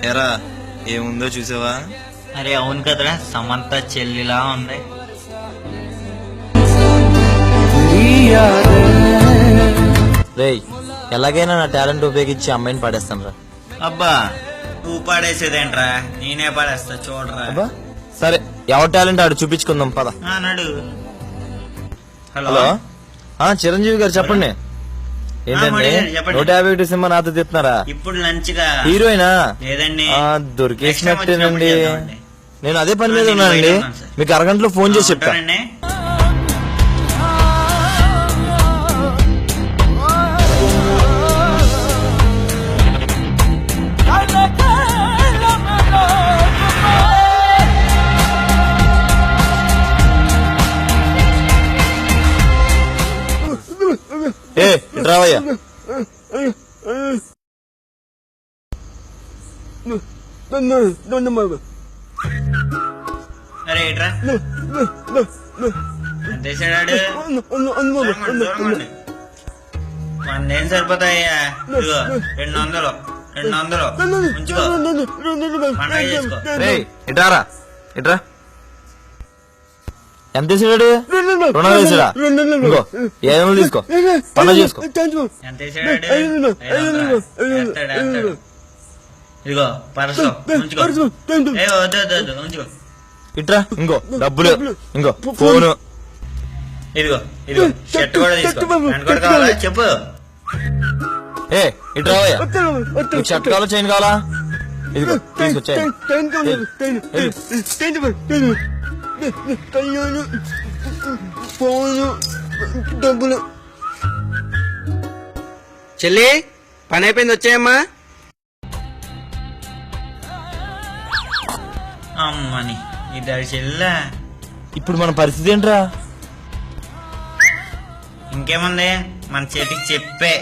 ఎరా ఏముందో చూసావా? అరే అవును కదరా, సమంత చెల్లిలా ఉంది. రేయ్, ఎలాగైనా నా టాలెంట్ ఉపయోగించి అమ్మాయిని పాడేస్తాను రా. అబ్బా నువ్వు పాడేసేదేంట్రా, నేనే పాడేస్తా చూడరా. సరే, ఎవరి టాలెంట్ ఆడు చూపించుకుందాం పద. నడు. హలో చిరంజీవి గారు చెప్పండి. ఏంటండి చెప్పండి. 151 సినిమా నాతో చెప్తున్నారా? ఇప్పుడు లంచ్గా హీరోయినా? లేదండి. దొరికేసినట్టేనండి. నేను అదే పని మీద ఉన్నానండి. మీకు అరగంటలో ఫోన్ చేసి చెప్తా. ఏ రావయ్యా. అరే ఇట్రా. ఎంత వేసాడు? 100 ఏం సరిపోతాయ్యా? 200 ఉంచుకో. పండగ చేసుకో. ఇట్రారా, ఇట్రా. ఎంత వేసాడు? 200 వేసాడా? ఇంకో 500 తీసుకో, పండుగ చేసుకో. ఎంత వేసాడు? 500. ఇదిగో పరసు ఉంచుకో. వద్దు ఉంచుకో. ఇట్రా, ఇంకో డబ్బులు, ఇంకో ఫోను. ఇదిగో షర్ట్ కూడా తీసుకో. ప్యాంట్ కూడా కావాలా చెప్పు. ఇట్రావయ్యా. నీకు షర్ట్ కావాలా, చైన్ కావాలా? ఇదిగో తీసుకో చైన్. చెల్లి పని అయిపోయింది, వచ్చాయమ్మా. అమ్మని ఇద్దరు చెల్లా. ఇప్పుడు మన పరిస్థితి ఏంట్రా? ఇంకేముంది, మన చేతికి చెప్పే.